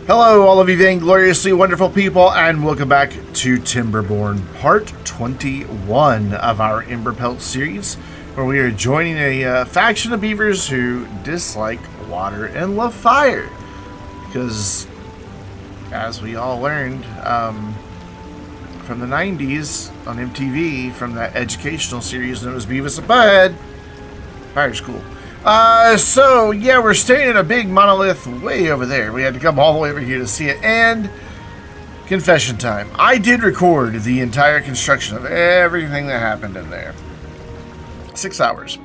Hello, all of you vaingloriously wonderful people, and welcome back to Timberborn, part 21 of our Emberpelts series, where we are joining a faction of beavers who dislike water and love fire. Because, as we all learned from the 90s on MTV, from that educational series known as Beavis and Butthead, fire's cool. So, yeah, we're staying in a big monolith way over there. We had to come all the way over here to see it. And, confession time. I did record the entire construction of everything that happened in there. 6 hours.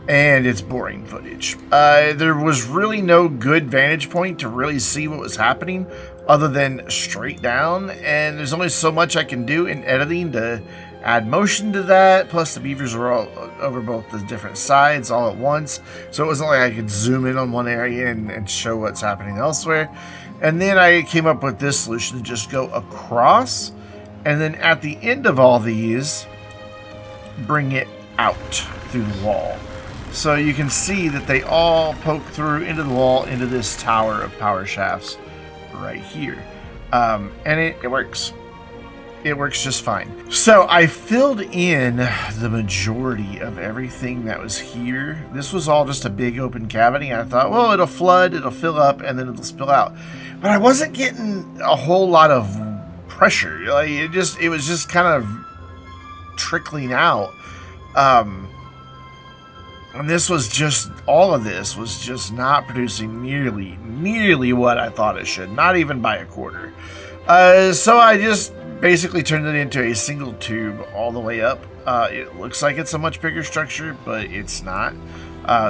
And it's boring footage. There was really no good vantage point to really see what was happening other than straight down. And there's only so much I can do in editing to add motion to that. Plus, the beavers were all over both the different sides all at once. So it wasn't like I could zoom in on one area and show what's happening elsewhere. And then I came up with this solution to just go across. And then at the end of all these, bring it out through the wall. So you can see that they all poke through into the wall, into this tower of power shafts right here. And it works. It works just fine. So I filled in the majority of everything that was here. This was all just a big open cavity. I thought, well, it'll flood, it'll fill up, and then it'll spill out. But I wasn't getting a whole lot of pressure. Like it was just kind of trickling out. And this was just, all of this was just not producing nearly what I thought it should. Not even by a quarter. So I just basically turned it into a single tube all the way up. It looks like it's a much bigger structure, but it's not.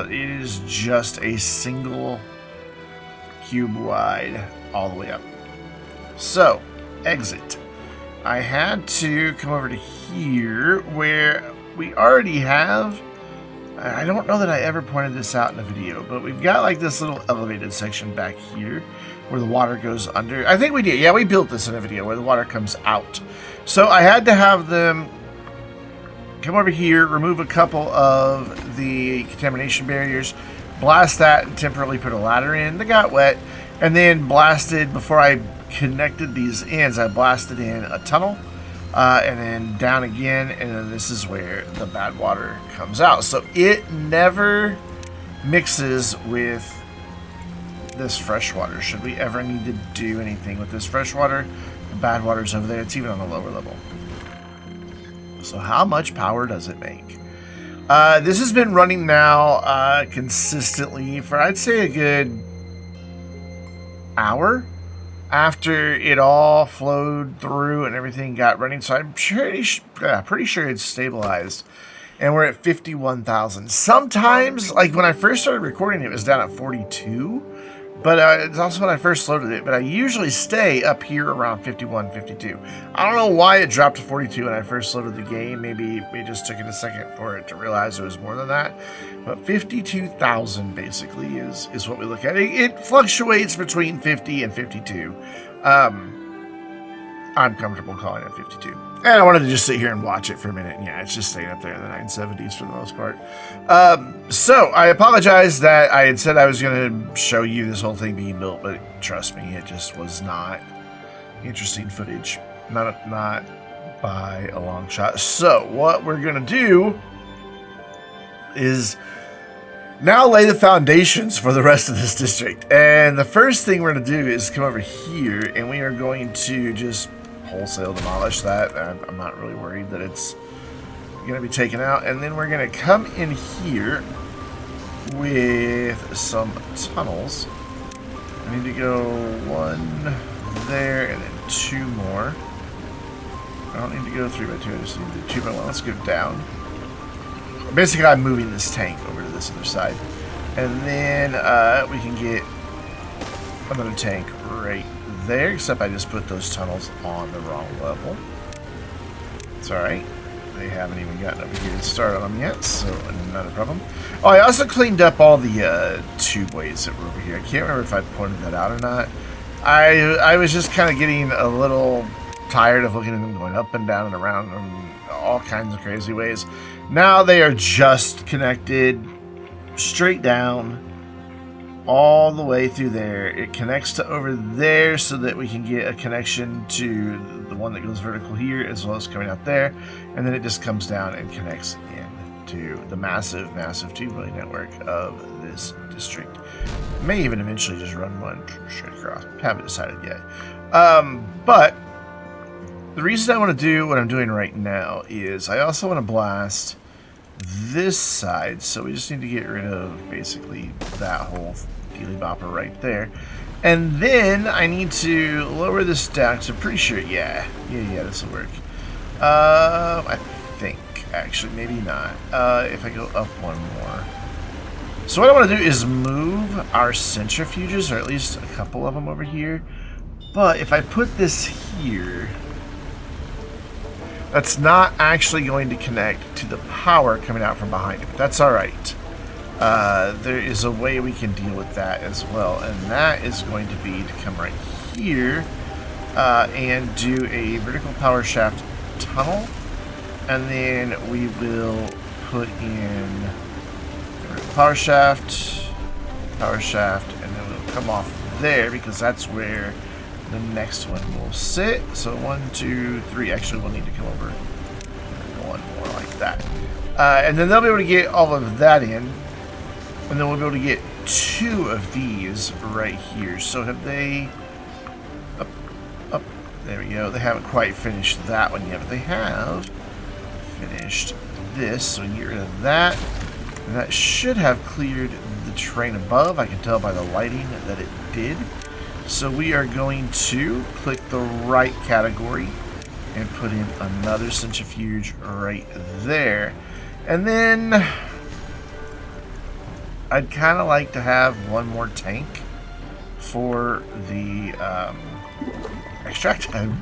It is just a single cube wide all the way up. So, exit. I had to come over to here where we already have, I don't know that I ever pointed this out in a video, but we've got like this little elevated section back here where the water goes under. I think we did. Yeah, we built this in a video where the water comes out. So I had to have them come over here, remove a couple of the contamination barriers, blast that, and temporarily put a ladder in. They got wet, and then blasted, before I connected these ends, I blasted in a tunnel, and then down again, and then this is where the bad water comes out. So it never mixes with this fresh water. Should we ever need to do anything with this fresh water, the bad water's over there. It's even on a lower level. So how much power does it make? This has been running now consistently for, I'd say, a good hour after it all flowed through and everything got running. So I'm pretty sure it's stabilized. And we're at 51,000. Sometimes, like when I first started recording, it was down at 42. But it's also when I first loaded it. But I usually stay up here around 51, 52. I don't know why it dropped to 42 when I first loaded the game. Maybe it just took it a second for it to realize it was more than that. But 52,000 basically is what we look at. It fluctuates between 50 and 52. I'm comfortable calling it 52. And I wanted to just sit here and watch it for a minute. And yeah, it's just staying up there in the 970s for the most part. So I apologize that I had said I was going to show you this whole thing being built, but trust me, it just was not interesting footage. Not by a long shot. So what we're going to do is now lay the foundations for the rest of this district. And the first thing we're going to do is come over here, and we are going to just wholesale demolish that. I'm not really worried that it's going to be taken out. And then we're going to come in here with some tunnels. I need to go one there and then two more. I don't need to go 3x2, I just need to do 2x1. Let's go down. Basically, I'm moving this tank over to this other side. And then we can get another tank right there, except I just put those tunnels on the wrong level. It's alright. They haven't even gotten over here to start on them yet, so not a problem. Oh, I also cleaned up all the tubeways that were over here. I can't remember if I pointed that out or not. I was just kind of getting a little tired of looking at them going up and down and around in all kinds of crazy ways. Now they are just connected straight down all the way through there. It connects to over there so that we can get a connection to the one that goes vertical here as well as coming out there. And then it just comes down and connects in to the massive, massive two-way network of this district. May even eventually just run one straight across. Haven't decided yet. But the reason I want to do what I'm doing right now is I also want to blast this side, so we just need to get rid of basically that whole dealy bopper right there. And then I need to lower this down, because I'm pretty sure, yeah, this will work. I think, actually, maybe not. If I go up one more. So what I want to do is move our centrifuges, or at least a couple of them over here. But if I put this here, that's not actually going to connect to the power coming out from behind it. But that's all right. There is a way we can deal with that as well, and that is going to be to come right here and do a vertical power shaft tunnel, and then we will put in power shaft, and then we'll come off there because that's where the next one will sit. So 1, 2, 3. Actually, we'll need to come over one more like that. And then they'll be able to get all of that in. And then we'll be able to get 2 of these right here. So have they... Up. There we go. They haven't quite finished that one yet, but they have finished this. So we can get rid of that. And that should have cleared the train above. I can tell by the lighting that it did. So we are going to click the right category and put in another centrifuge right there. And then I'd kind of like to have one more tank for the extract time.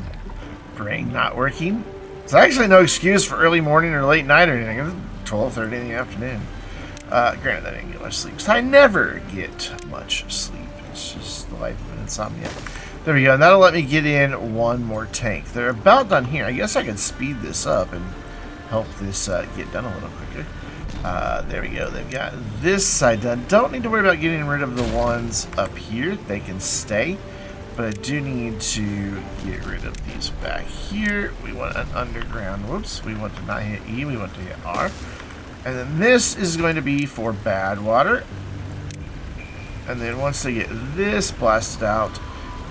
Brain not working. It's actually no excuse for early morning or late night or anything. It's 12:30 in the afternoon. Granted, I didn't get much sleep, because I never get much sleep. It's just the life of an insomnia. There we go, and that'll let me get in one more tank. They're about done here. I guess I could speed this up and help this get done a little quicker. There we go. They've got this side done. Don't need to worry about getting rid of the ones up here. They can stay. But I do need to get rid of these back here. We want an underground. Whoops. We want to not hit E. We want to hit R. And then this is going to be for bad water. And then once they get this blasted out,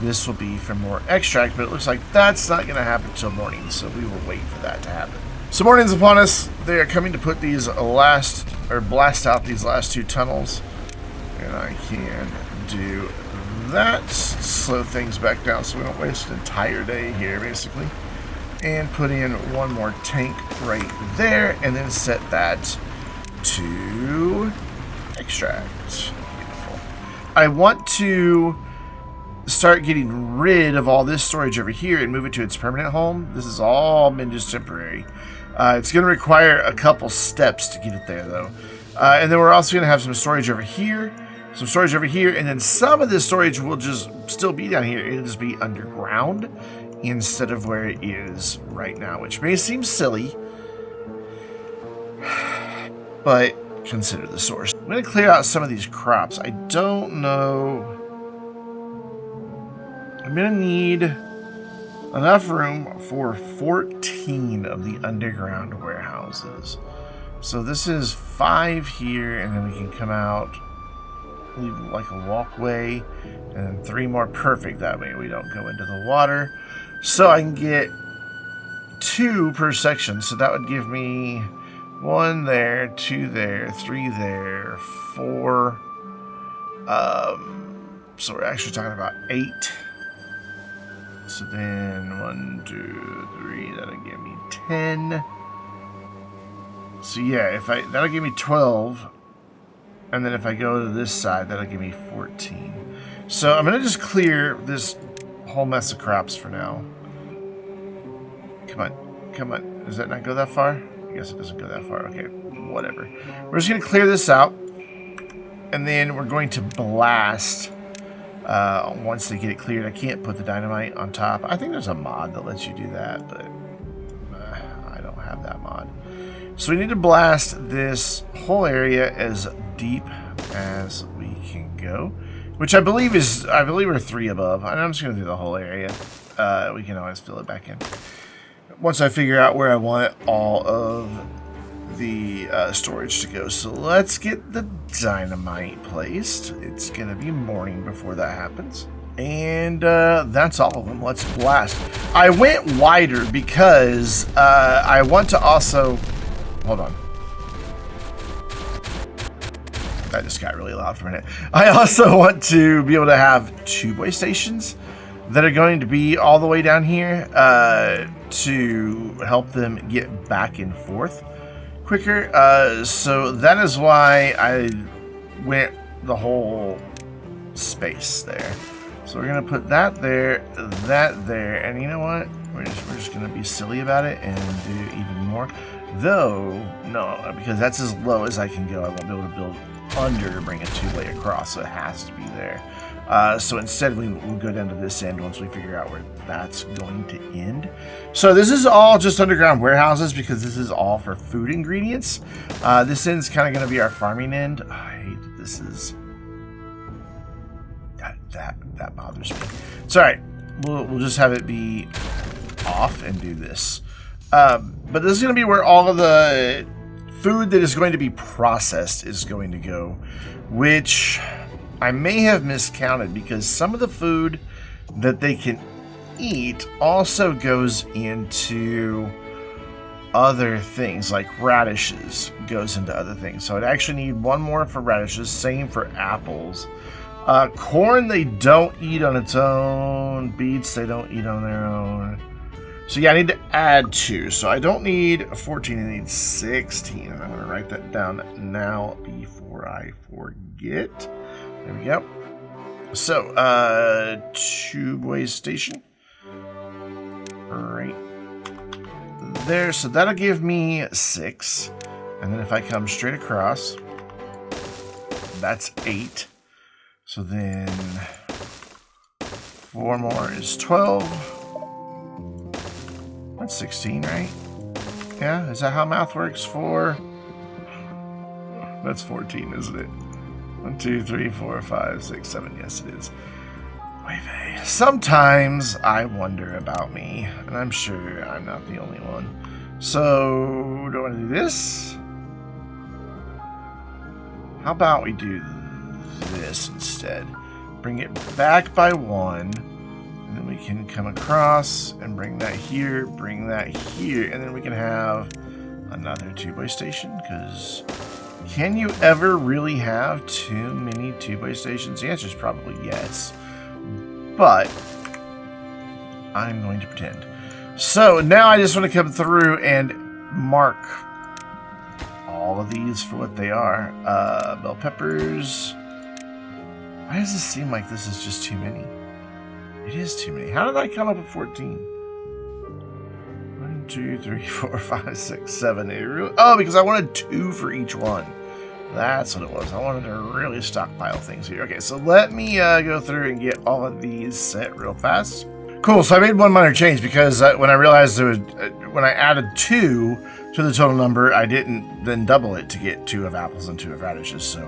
this will be for more extract. But it looks like that's not going to happen until morning. So we will wait for that to happen. So morning's upon us. They are coming to put these blast out these last 2 tunnels. And I can do that. Slow things back down so we don't waste an entire day here, basically. And put in one more tank right there. And then set that to extract. Beautiful. I want to start getting rid of all this storage over here and move it to its permanent home. This has all been just temporary. It's going to require a couple steps to get it there, though. And then we're also going to have some storage over here, some storage over here, and then some of this storage will just still be down here. It'll just be underground instead of where it is right now, which may seem silly, but consider the source. I'm going to clear out some of these crops. I don't know. I'm going to need enough room for 14 of the underground warehouses. So this is 5 here, and then we can come out, leave like a walkway, and then 3 more. Perfect. That way we don't go into the water. So I can get 2 per section. So that would give me 1 there, 2 there, 3 there, 4. So we're actually talking about 8. So then 1, 2, 3, that'll give me 10. So yeah, that'll give me 12. And then if I go to this side, that'll give me 14. So I'm gonna just clear this whole mess of crops for now. Come on, come on. Does that not go that far? I guess it doesn't go that far. Okay, whatever. We're just gonna clear this out. And then we're going to blast. Once they get it cleared, I can't put the dynamite on top. I think there's a mod that lets you do that, but I don't have that mod. So we need to blast this whole area as deep as we can go, which I believe we're 3 above. And I'm just going to do the whole area. We can always fill it back in once I figure out where I want all of the storage to go. So let's get the dynamite placed. It's going to be morning before that happens. And that's all of them. Let's blast. I went wider because I want to also... Hold on. That just got really loud for a minute. I also want to be able to have 2 buoy stations that are going to be all the way down here to help them get back and forth quicker. So that is why I went the whole space there. So we're going to put that there, and you know what? We're just going to be silly about it and do even more. Though, no, because that's as low as I can go. I won't be able to build under to bring a 2-way across, so it has to be there. So instead, we'll go down to this end once we figure out where that's going to end. So this is all just underground warehouses because this is all for food ingredients. This end's kind of going to be our farming end. Oh, I hate that this is... That bothers me. It's all right. We'll just have it be off and do this. But this is going to be where all of the food that is going to be processed is going to go, which I may have miscounted because some of the food that they can eat also goes into other things, like radishes goes into other things. So I'd actually need 1 more for radishes, same for apples. Corn they don't eat on its own. Beets they don't eat on their own. So yeah, I need to add 2. So I don't need 14, I need 16. And I'm going to write that down now before I forget. There we go. So, 2 buoy station. Right there. So that'll give me 6. And then if I come straight across, that's 8. So then 4 more is 12. That's 16, right? Yeah, is that how math works? 4. That's 14, isn't it? 1, 2, 3, 4, 5, 6, 7. Yes, it is. Wait. Sometimes I wonder about me, and I'm sure I'm not the only one. So, do I want to do this? How about we do this instead? Bring it back by 1, and then we can come across and bring that here, bring that here, and then we can have another 2-buoy station, because can you ever really have too many 2-buoy stations? The answer is probably yes, but I'm going to pretend. So now I just want to come through and mark all of these for what they are. Bell peppers. Why does this seem like this is just too many? It is too many. How did I come up with 14? 1, 2, 3, 4, 5, 6, 7, 8. Really? Oh, because I wanted 2 for each one. That's what it was. I wanted to really stockpile things here. Okay, so let me go through and get all of these set real fast. Cool, so I made one minor change because when I realized there was, when I added 2 to the total number, I didn't then double it to get 2 of apples and 2 of radishes, so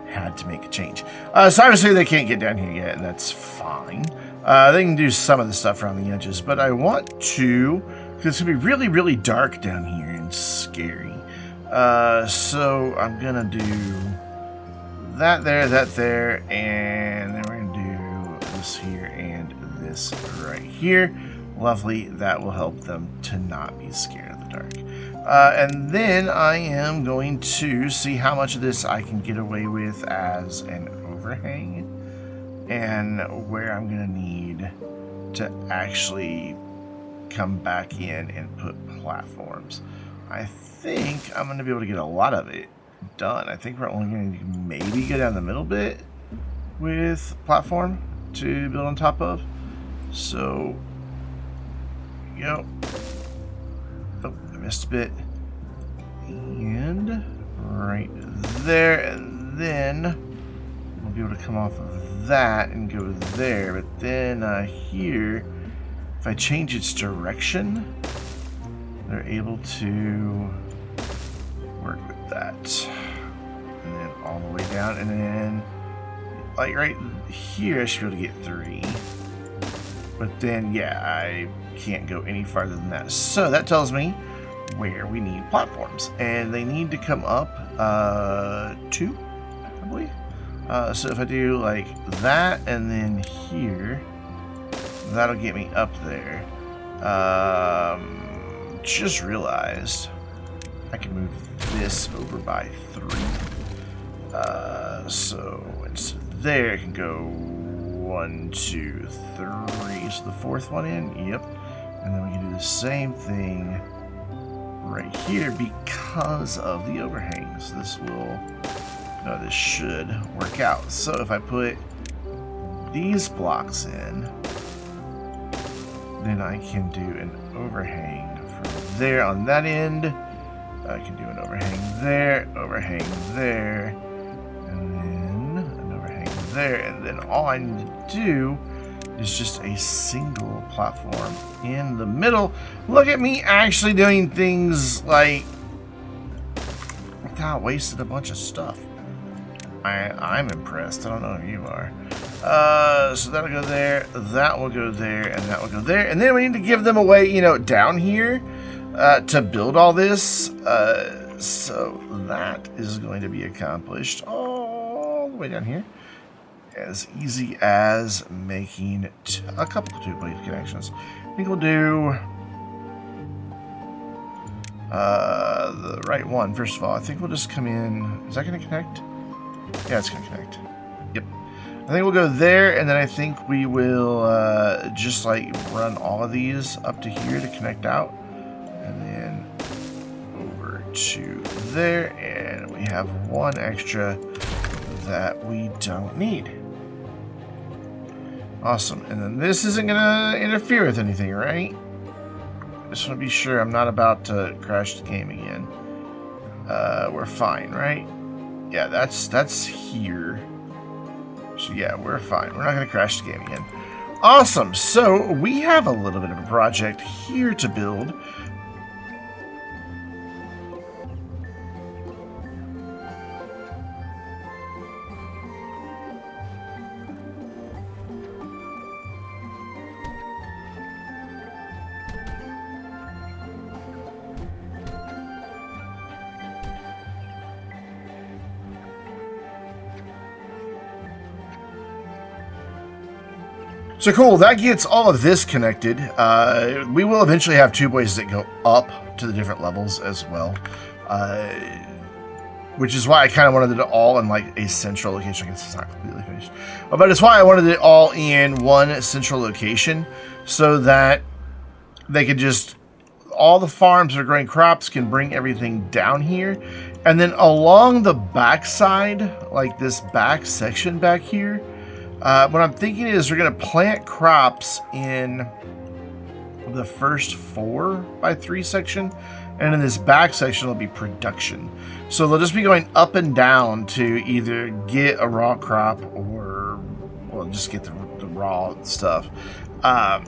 had to make a change. So obviously they can't get down here yet, and that's fine. They can do some of the stuff around the edges, but I want to, because it's going to be really, really dark down here and scary. So I'm going to do that there, and then we're going to do this here and this right here. Lovely. That will help them to not be scared of the dark. And then I am going to see how much of this I can get away with as an overhang, and where I'm going to need to actually come back in and put platforms. I think I'm going to be able to get a lot of it done. I think we're only going to maybe go down the middle bit with platform to build on top of. So, oh, I missed a bit. And right there, and then we'll be able to come off of that and go there. But then here, if I change its direction, they're able to work with that. And then all the way down, and then like right here I should be able to get 3. But then, yeah, I can't go any farther than that. So that tells me where we need platforms. And they need to come up 2, I believe. So if I do like that and then here, that'll get me up there. Just realized I can move this over by 3. So instead of there, I can go 1, 2, 3. So the 4th one in, yep. And then we can do the same thing right here because of the overhangs. This will, no, this should work out. So if I put these blocks in, then I can do an overhang from there on that end. I can do an overhang there, and then an overhang there, and then all I need to do is just a single platform in the middle. Look at me actually doing things like without wasting a bunch of stuff. I'm impressed. I don't know if you are. So that'll go there, that will go there, and that will go there. And then we need to give them away, you know, down here to build all this. So that is going to be accomplished all the way down here. As easy as making a couple of 2-blade connections. I think we'll do the right one first of all. I think we'll just come in. Is that going to connect? Yeah, it's going to connect. Yep. I think we'll go there, and then I think we will just like run all of these up to here to connect out, and then over to there, and we have one extra that we don't need. Awesome. And then this isn't going to interfere with anything, right? I just want to be sure I'm not about to crash the game again. We're fine, right? Yeah, that's here. So yeah, we're fine. We're not going to crash the game again. Awesome. So we have a little bit of a project here to build. So cool, that gets all of this connected. We will eventually have 2 places that go up to the different levels as well. Which is why I kind of wanted it all in like a central location. I guess it's not completely finished. But it's why I wanted it all in one central location so that they could just, all the farms that are growing crops can bring everything down here. And then along the backside, like this back section back here, what I'm thinking is we're going to plant crops in the first 4x3 section, and in this back section will be production. So they'll just be going up and down to either get a raw crop or, well, just get the raw stuff, and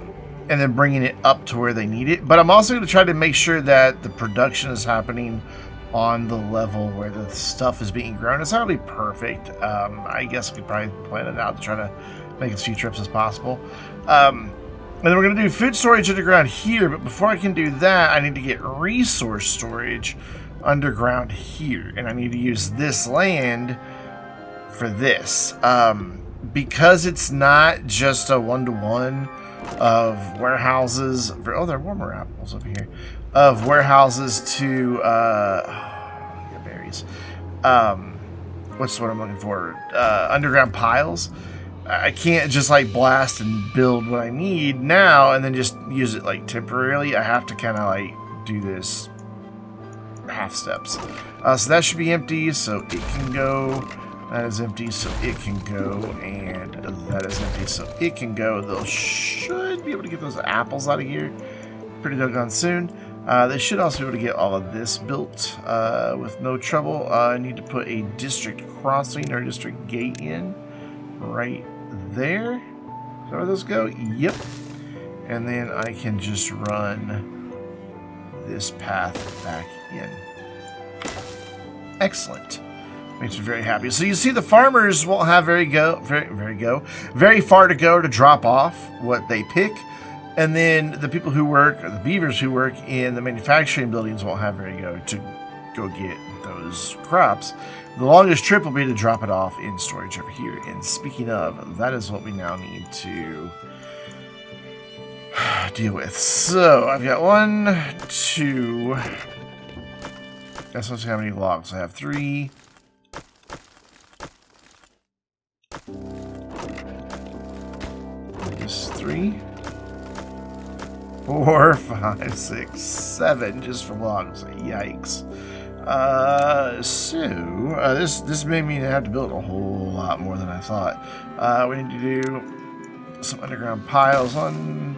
then bringing it up to where they need it. But I'm also going to try to make sure that the production is happening on the level where the stuff is being grown. It's not going to be perfect. I guess I could probably plan it out to try to make as few trips as possible. And then we're going to do food storage underground here, but before I can do that, I need to get resource storage underground here. And I need to use this land for this. Because it's not just a one-to-one of warehouses. Oh, there are warmer apples over here. Of warehouses to berries. What's the word I'm looking for? Underground piles. I can't just like blast and build what I need now and then just use it like temporarily. I have to kind of like do this half steps. So that should be empty, so it can go. That is empty, so it can go, and that is empty, so it can go. They should be able to get those apples out of here pretty doggone soon. They should also be able to get all of this built with no trouble. I need to put a district crossing or district gate in right there. Is that where those go? Yep. And then I can just run this path back in. Excellent. Makes me very happy. So you see, the farmers won't have very far to go to drop off what they pick, and then the people who work, or the beavers who work in the manufacturing buildings, won't have very to go get those crops. The longest trip will be to drop it off in storage over here. And speaking of, that is what we now need to deal with. So I've got 1, 2. Let's see how many logs I have. 3. Just 3, 4, 5, 6, 7 just for logs. Yikes. This made me have to build a whole lot more than I thought. We need to do some underground piles on.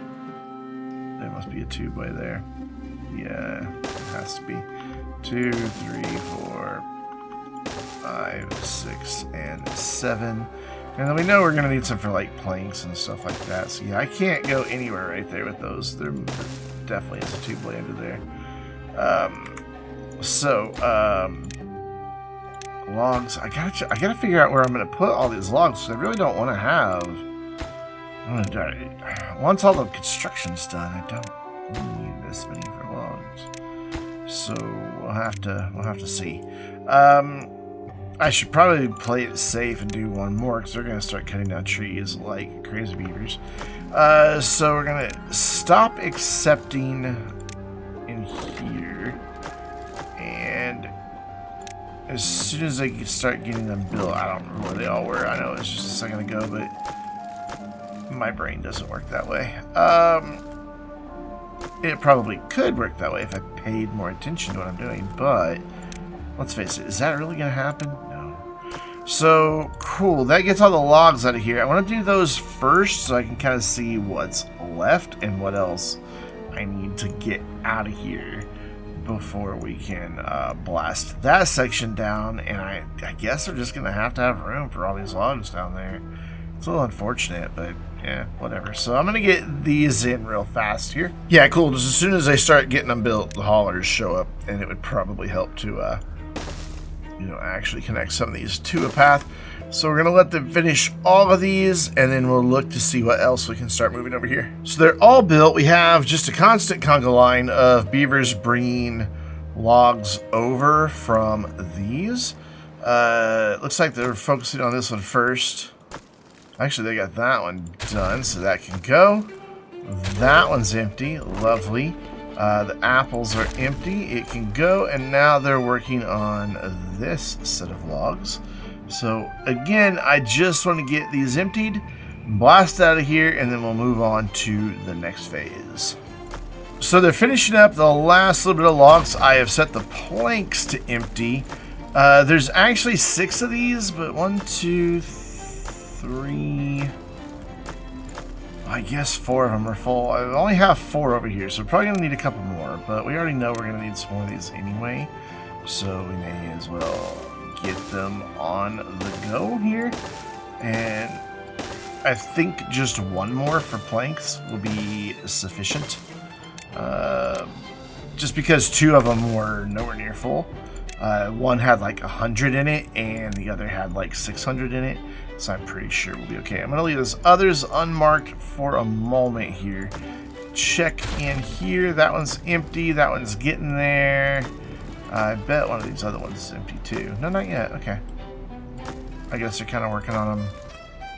There must be a tube way there. Yeah, it has to be. 2, 3, 4, 5, 6, and 7. And then we know we're going to need some for like planks and stuff like that. So yeah, I can't go anywhere right there with those. There definitely is a tube way under there. Logs. I gotta figure out where I'm going to put all these logs, because I really don't want to have. Once all the construction's done, I don't need this many for logs. So we'll have to see. I should probably play it safe and do one more, because they're going to start cutting down trees like crazy beavers. So we're going to stop accepting in here. And as soon as I start getting them built, I don't know where they all were. I know it's just a second ago, but my brain doesn't work that way. It probably could work that way if I paid more attention to what I'm doing, but let's face it, is that really going to happen? No. So, cool. That gets all the logs out of here. I want to do those first so I can kind of see what's left and what else I need to get out of here before we can blast that section down. And I guess we're just going to have room for all these logs down there. It's a little unfortunate, but yeah, whatever. So I'm going to get these in real fast here. Yeah, cool. Just as soon as I start getting them built, the haulers show up, and it would probably help to actually connect some of these to a path. So we're going to let them finish all of these, and then we'll look to see what else we can start moving over here. So they're all built. We have just a constant conga line of beavers bringing logs over from these. Looks like they're focusing on this one first. Actually, they got that one done, so that can go. That one's empty. Lovely. The apples are empty. It can go, and now they're working on this set of logs. So, again, I just want to get these emptied, blast out of here, and then we'll move on to the next phase. So they're finishing up the last little bit of logs. I have set the planks to empty. There's actually 6 of these, but 1, 2, 3, I guess 4 of them are full. I only have 4 over here, so we're probably going to need a couple more, but we already know we're going to need some more of these anyway, so we may as well get them on the go here. And I think just 1 more for planks will be sufficient, just because 2 of them were nowhere near full. One had like 100 in it, and the other had like 600 in it. So I'm pretty sure we'll be okay. I'm going to leave those others unmarked for a moment here. Check in here. That one's empty. That one's getting there. I bet one of these other ones is empty too. No, not yet. Okay. I guess they're kind of working on them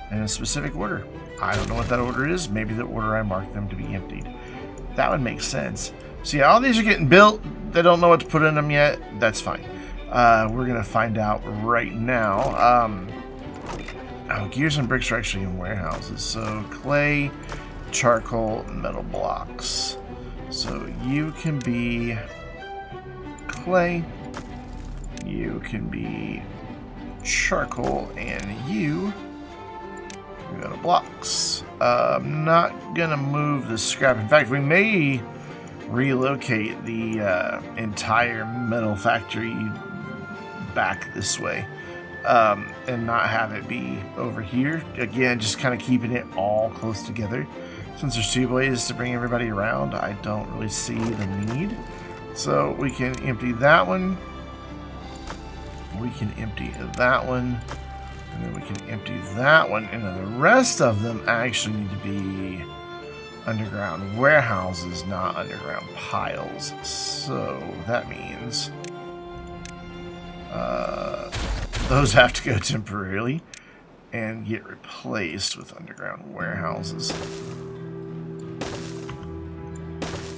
in a specific order. I don't know what that order is. Maybe the order I marked them to be emptied. That would make sense. So yeah, all these are getting built. They don't know what to put in them yet. That's fine. We're going to find out right now. Gears and bricks are actually in warehouses. So clay, charcoal, metal blocks. So you can be clay, you can be charcoal, and you go to blocks. I'm not gonna move the scrap. In fact, we may relocate the entire metal factory back this way. And not have it be over here. Again, just kind of keeping it all close together. Since there's 2 ways to bring everybody around, I don't really see the need. So we can empty that one. we can empty that one. And then we can empty that one. And then the rest of them actually need to be underground warehouses, not underground piles. So that means those have to go temporarily and get replaced with underground warehouses.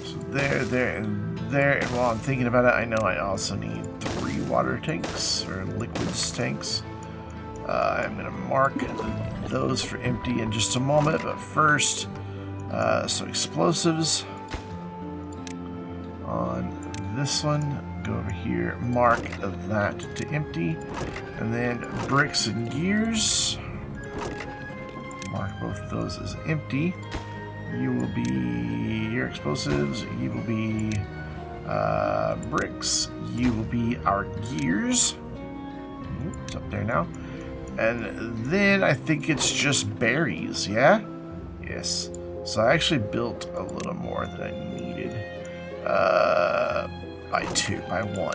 So there, and there. And while I'm thinking about it, I know I also need 3 water tanks or liquids tanks. I'm going to mark those for empty in just a moment, but first, so explosives on this one. Go over here, mark that to empty, and then bricks and gears. Mark both of those as empty. You will be your explosives. You will be bricks. You will be our gears. It's up there now. And then I think it's just berries, yeah? Yes. So I actually built a little more than I needed. By 1.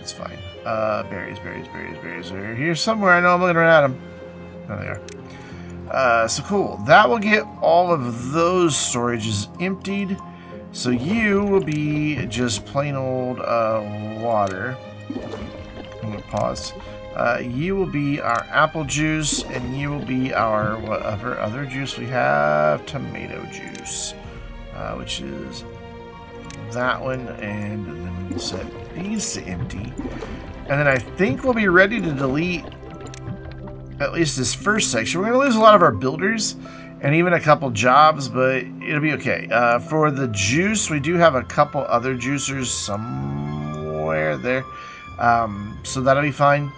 It's fine. Berries. They're here somewhere. I know I'm looking right at them. There they are. So cool. That will get all of those storages emptied. So you will be just plain old water. I'm going to pause. You will be our apple juice, and you will be our whatever other juice we have. Tomato juice, which is that one, and then we'll set these to empty. And then I think we'll be ready to delete at least this first section. We're going to lose a lot of our builders and even a couple jobs, but it'll be okay. For the juice, we do have a couple other juicers somewhere there. So that'll be fine.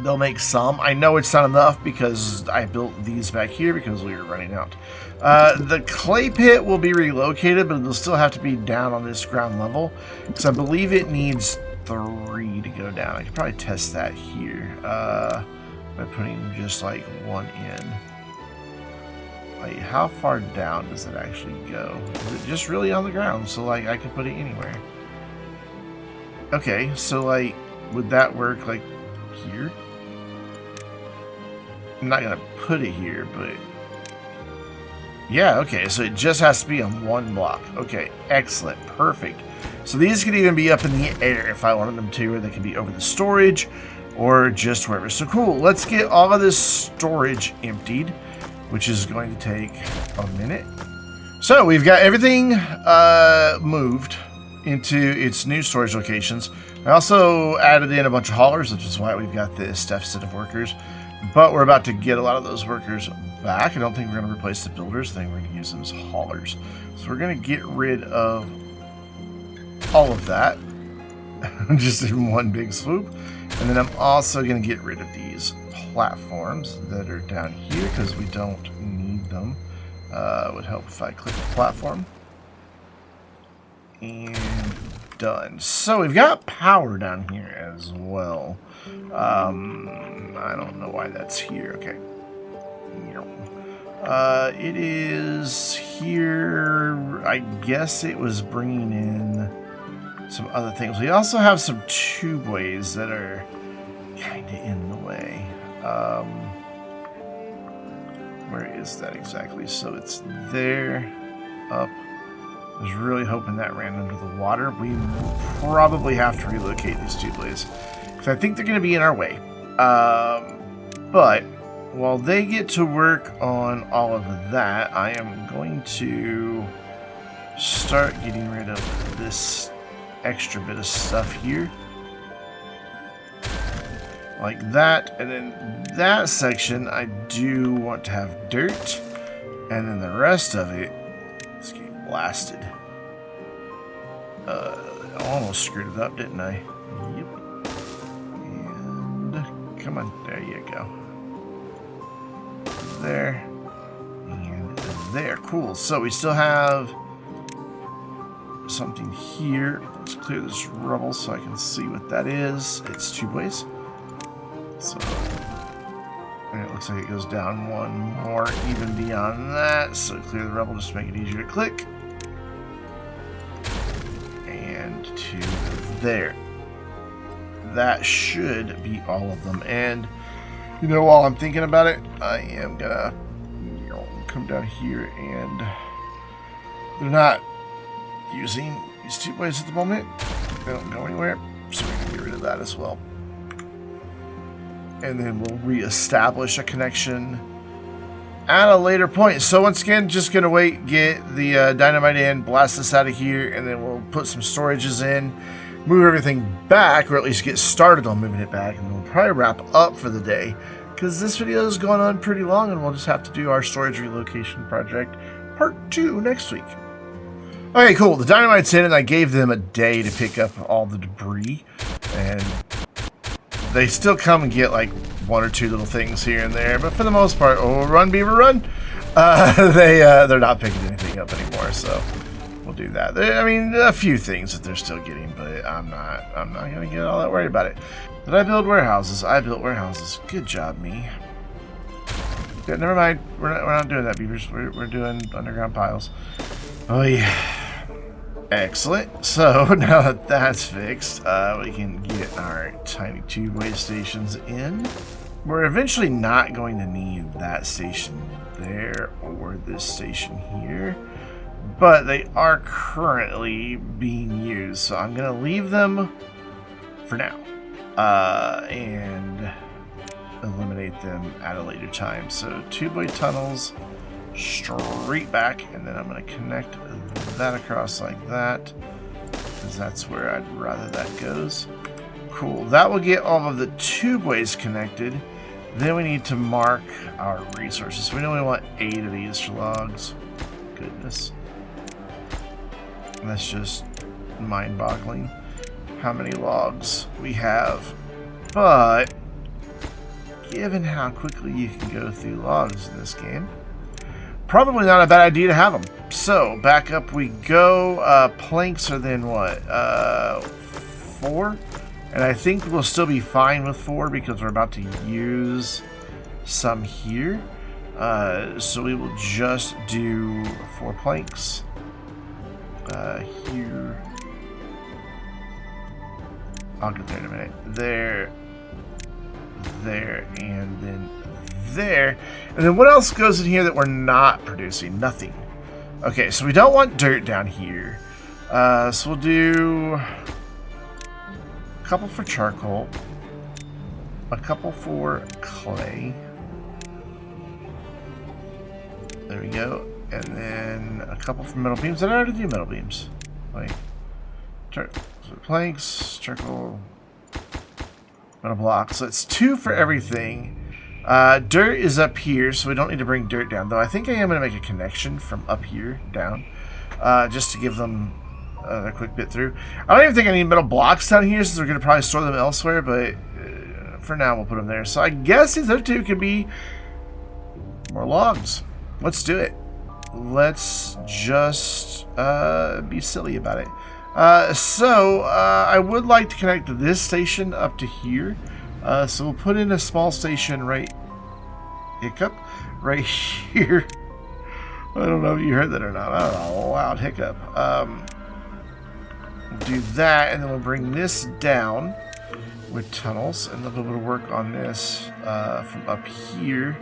They'll make some. I know it's not enough because I built these back here because we were running out. The clay pit will be relocated, but it'll still have to be down on this ground level because I believe it needs 3 to go down. I could probably test that here by putting just like 1 in. Like, how far down does it actually go? Is it just really on the ground? So like I could put it anywhere. Okay, so like would that work like here? I'm not gonna put it here, but yeah, okay, so it just has to be on 1 block. Okay, excellent, perfect. So these could even be up in the air if I wanted them to, or they could be over the storage or just wherever. So cool, let's get all of this storage emptied, which is going to take a minute. So we've got everything moved into its new storage locations. I also added in a bunch of haulers, which is why we've got this deficit of workers. But we're about to get a lot of those workers back. I don't think we're going to replace the builders. I think we're going to use them as haulers. So we're going to get rid of all of that just in one big swoop. And then I'm also going to get rid of these platforms that are down here because we don't need them. It would help if I click the platform. And done. So we've got power down here as well. I don't know why that's here. Okay. It is here. I guess it was bringing in some other things. We also have some tubeways that are kind of in the way. Where is that exactly? So it's there, up. I was really hoping that ran under the water. We probably have to relocate these tubeways because I think they're going to be in our way. But while they get to work on all of that, I am going to start getting rid of this extra bit of stuff here. Like that, and then that section I do want to have dirt, and then the rest of it is getting blasted. I almost screwed it up, didn't I? Yep. And come on, there you go. There. And there. Cool. So we still have something here. Let's clear this rubble so I can see what that is. It's tubeways. So, and it looks like it goes down one more even beyond that. So clear the rubble just to make it easier to click. And to there. that should be all of them. And, you know, while I'm thinking about it, I am gonna, you know, come down here, and they're not using these 2 ways at the moment. They don't go anywhere, so we can get rid of that as well. And then we'll reestablish a connection at a later point. So once again, just gonna wait, get the dynamite in, blast this out of here, and then we'll put some storages in, move everything back, or at least get started on moving it back, and then we'll probably wrap up for the day, because this video is going on pretty long, and we'll just have to do our storage relocation project part 2 next week. Okay, cool. The dynamite's in, and I gave them a day to pick up all the debris, and they still come and get like 1 or 2 little things here and there, but for the most part, oh, run beaver run, they're not picking anything up anymore, so we'll do that. I mean, a few things that they're still getting, but I'm not gonna get all that worried about it. Did I build warehouses? I built warehouses. Good job, me. Yeah, never mind. We're not doing that, beavers. We're doing underground piles. Oh yeah. Excellent. So now that that's fixed, we can get our tiny 2-way stations in. We're eventually not going to need that station there or this station here, but they are currently being used, so I'm going to leave them for now and eliminate them at a later time. So 2-way tunnels straight back, and then I'm going to connect that across like that, because that's where I'd rather that goes. Cool. That will get all of the 2-ways connected. Then we need to mark our resources. We only want 8 of these for logs. Goodness. That's just mind-boggling how many logs we have. But given how quickly you can go through logs in this game, probably not a bad idea to have them. So back up we go. Planks are then what? 4? And I think we'll still be fine with 4 because we're about to use some here. So we will just do 4 planks here. I'll get there in a minute. There, and then there. And then what else goes in here that we're not producing? Nothing. Okay, so we don't want dirt down here. So we'll do a couple for charcoal, a couple for clay. There we go. And then a couple for metal beams. Did I already do metal beams? Wait. Planks, charcoal, metal blocks. So it's 2 for everything. Dirt is up here, so we don't need to bring dirt down. Though I think I am going to make a connection from up here down, just to give them a quick bit through. I don't even think I need metal blocks down here, since we're going to probably store them elsewhere. But for now, we'll put them there. So I guess these other 2 could be more logs. Let's do it. Let's just be silly about it. So I would like to connect this station up to here. So we'll put in a small station right here. I don't know if you heard that or not. I don't know, a loud hiccup. We'll do that, and then we'll bring this down with tunnels, and then we'll be able to work on this from up here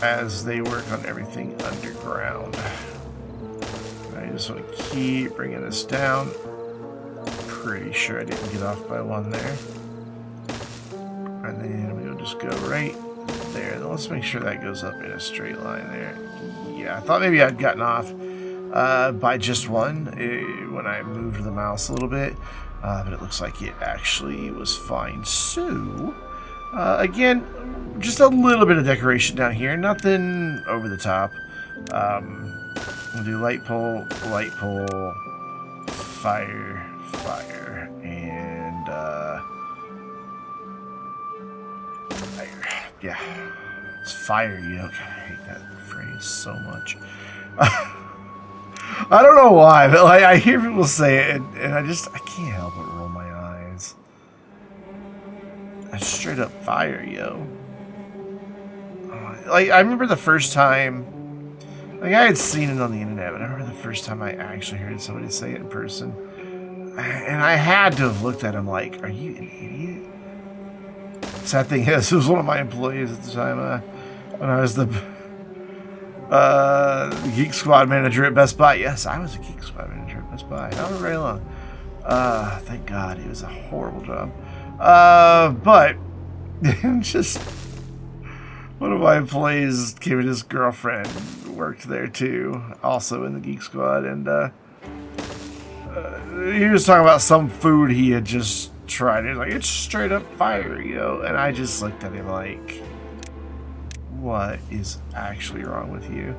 as they work on everything underground. I just want to keep bringing this down. Pretty sure I didn't get off by 1 there. And then we'll just go right there. Then let's make sure that goes up in a straight line there. Yeah, I thought maybe I'd gotten off by just 1 when I moved the mouse a little bit. But it looks like it actually was fine. So, again, just a little bit of decoration down here. Nothing over the top. We'll do light pole, fire, and fire. Yeah, it's fire, you know. God, I hate that phrase so much. I don't know why, but like I hear people say it, and I can't help but roll my eyes. That's straight up fire, yo. Like I remember the first time. Like, I had seen it on the internet, but I remember the first time I actually heard somebody say it in person. And I had to have looked at him like, are you an idiot? Sad thing is, it was one of my employees at the time when I was the Geek Squad manager at Best Buy. Yes, I was a Geek Squad manager at Best Buy. Not for very long. Thank God. It was a horrible job. But just one of my employees came and his girlfriend worked there too, also in the Geek Squad, and he was talking about some food he had just tried. He was like, it's straight up fire, you know? And I just looked at him like, what is actually wrong with you?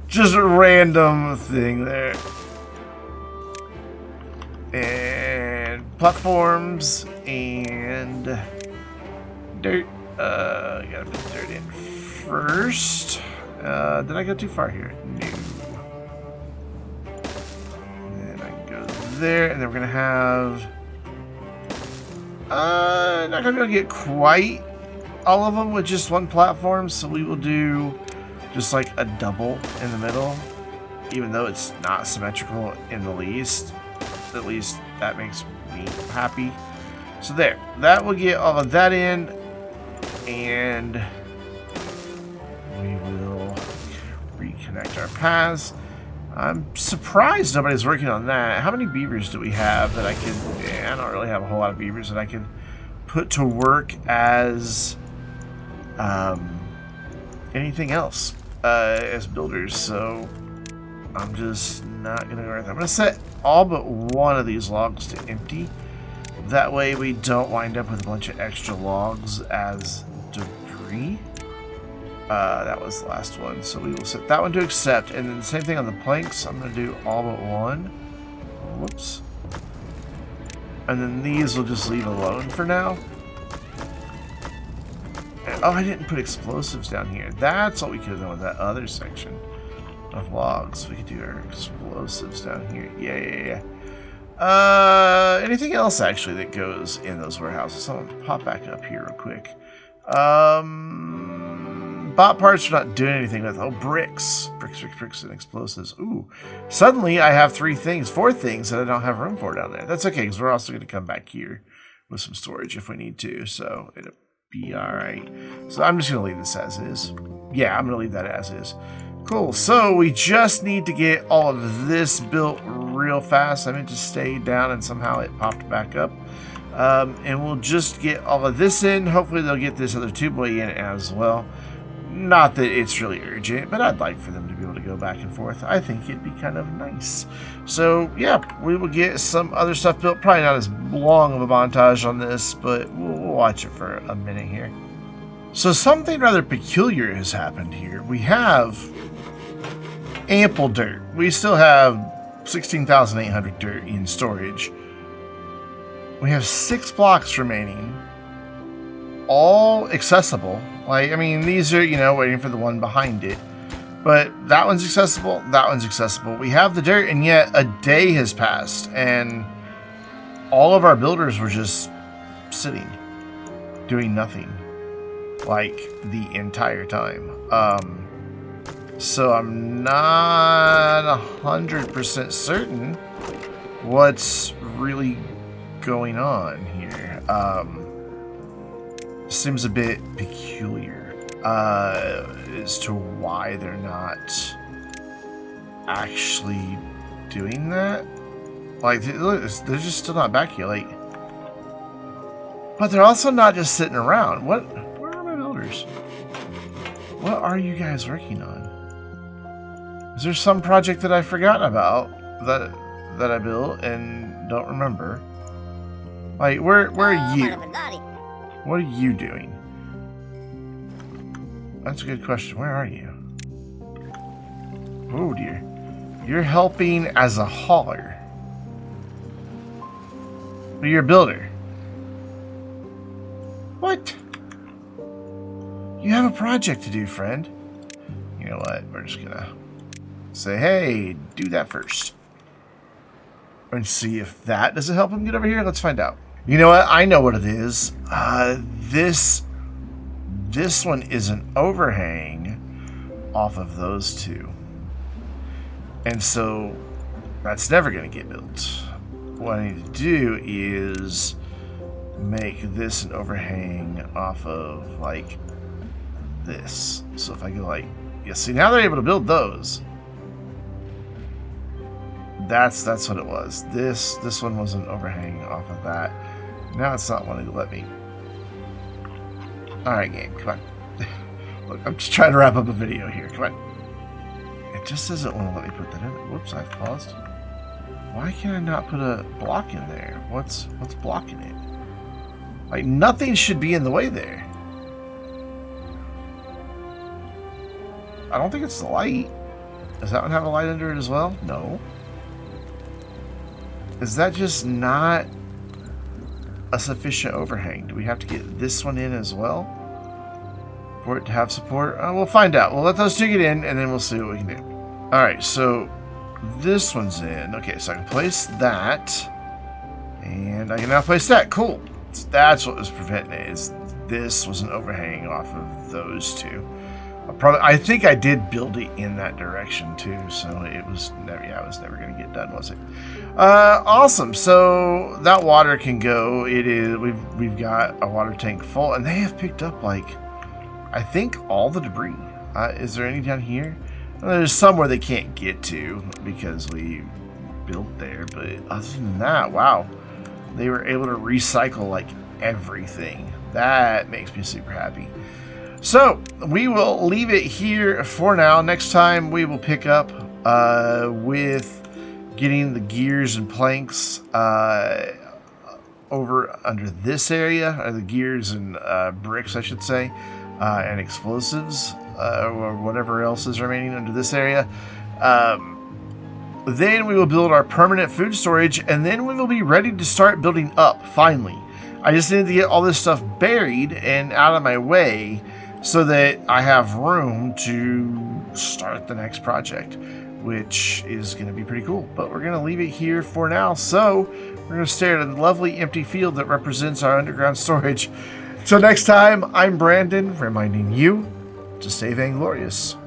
Just a random thing there. And platforms and dirt. Gotta put dirt in first. Did I go too far here? No. And I can go there, and then we're gonna have. Not gonna be able to get quite all of them with just one platform, so we will do just like a double in the middle, even though it's not symmetrical in the least. At least that makes me happy. So there, that will get all of that in, and we will reconnect our paths. I'm surprised nobody's working on that. How many beavers do we have that I could... I don't really have a whole lot of beavers that I could put to work as anything else as builders. So I'm just not going to go right there. I'm going to set all but one of these logs to empty. That way we don't wind up with a bunch of extra logs as debris. That was the last one, so we will set that one to accept, and then the same thing on the planks. I'm going to do all but one. Whoops. And then these will just leave alone for now. And, oh, I didn't put explosives down here. That's what we could have done with that other section of logs. We could do our explosives down here. Yeah. Anything else actually that goes in those warehouses? I'll pop back up here real quick. Bot parts are not doing anything with. Oh, bricks, and explosives. Ooh, suddenly I have four things that I don't have room for down there. That's okay, because we're also going to come back here with some storage if we need to, so it'll be all right. So I'm just going to leave this as is. Yeah, I'm going to leave that as is. Cool. So we just need to get all of this built real fast. I meant to stay down and somehow it popped back up. And we'll just get all of this in. Hopefully they'll get this other two-boy in as well. Not that it's really urgent, but I'd like for them to be able to go back and forth. I think it'd be kind of nice. So, yeah, we will get some other stuff built. Probably not as long of a montage on this, but we'll watch it for a minute here. So something rather peculiar has happened here. We have ample dirt. We still have 16,800 dirt in storage. We have 6 blocks remaining, all accessible. Like, I mean, these are, waiting for the one behind it. But that one's accessible, that one's accessible. We have the dirt, and yet a day has passed, and all of our builders were just sitting, doing nothing, like, the entire time. So I'm not 100% certain what's really going on here. Seems a bit peculiar as to why they're not actually doing that. Like, they're just still not back here. Like, but they're also not just sitting around. Where are my builders? What are you guys working on? Is there some project that I've forgotten about that I built and don't remember? Like, where are you? What are you doing? That's a good question. Where are you? Oh dear. You're helping as a hauler. But you're a builder. What? You have a project to do, friend. You know what? We're just gonna say, hey, do that first. And see if that doesn't help him get over here. Let's find out. You know what? I know what it is. This one is an overhang off of those two. And so That's never going to get built. What I need to do is make this an overhang off of, like, this. So if I go like, yeah, see, now they're able to build those. That's what it was. This one was an overhang off of that. Now it's not wanting to let me. Alright, game, come on. Look, I'm just trying to wrap up a video here. Come on. It just doesn't want to let me put that in. Whoops, I've paused. Why can I not put a block in there? What's blocking it? Like, nothing should be in the way there. I don't think it's the light. Does that one have a light under it as well? No. Is that just not a sufficient overhang? Do we have to get this one in as well for it to have support? We'll find out. We'll let those two get in, and then we'll see what we can do. Alright, so this one's in. Okay, so I can place that, and I can now place that. Cool. That's what was preventing it, is this was an overhang off of those two. I think I did build it in that direction too, so it was never, yeah, it was never going to get done, was it? Awesome. So that water can go. It is. We've got a water tank full, and they have picked up, like, I think, all the debris. Is there any down here? There's some where they can't get to because we built there, but other than that, wow, they were able to recycle like everything. That makes me super happy. So we will leave it here for now. Next time we will pick up with getting the gears and planks over under this area, or the gears and bricks, I should say, and explosives, or whatever else is remaining under this area. Then we will build our permanent food storage, and then we will be ready to start building up, finally. I just need to get all this stuff buried and out of my way so that I have room to start the next project, which is going to be pretty cool. But we're going to leave it here for now. So we're going to stare at a lovely empty field that represents our underground storage. So next time, I'm Brandon, reminding you to stay vainglorious.